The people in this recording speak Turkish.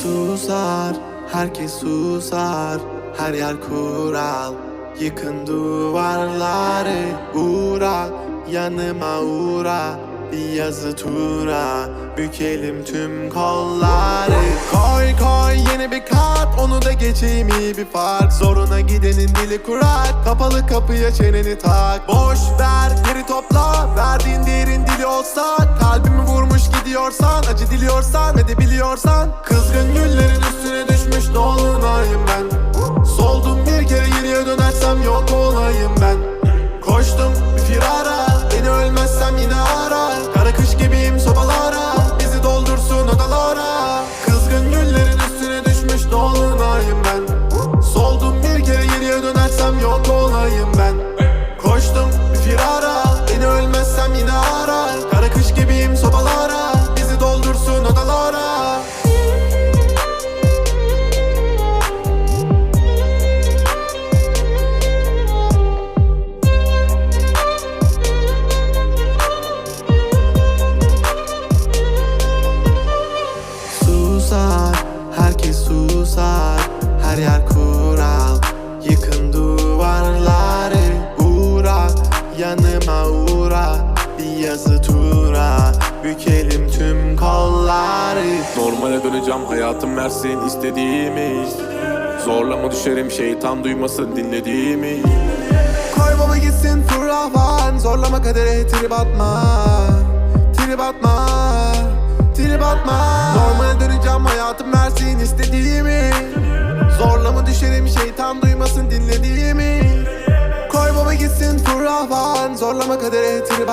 Susar, herkes susar, her yer kural. Yıkın duvarları, uğra, yanıma uğra. Bir yazı tura, bükelim tüm kolları. Koy koy yeni bir kart, onu da geçeyim iyi bir fark. Zoruna gidenin dili kurak, kapalı kapıya çeneni tak. Boş ver geri topla, verdiğin değerin dili olsa. Kalbimi vurmuş gidiyorsan, acı diliyorsan ve de biliyorsan. Kızgın güllerin üstüne düşmüş dolunayım ben. Soldum bir kere geriye dönersem yok olayım ben. Koştum bir firara, beni ölmezsem yine ara. Kara kış gibiyim sobalara, bizi doldursun odalara. Kızgın güllerin üstüne düşmüş dolunayım ben. Soldum bir kere geriye dönersem yok olayım ben. Koştum bir firara, beni ölmezsem yine ara. Kara kış gibiyim sobalara, bizi doldursun odalara. Susar, herkes susar, her yer kural. Yıkın duvarları, uğra, yanıma uğra. Bir yazı tura, bükelim tüm kolları. Normale döneceğim, hayatım versin istediğimi. Zorlama düşerim, şeytan duymasın dinlediğimi. Koy baba gitsin fırlavan, zorlama kadere trip atma. Trip atma, trip atma. Normale döneceğim, hayatım versin istediğimi. Zorlama düşerim, şeytan duymasın dinlediğimi. Koy baba gitsin fırlavan, zorlama kadere trip atma.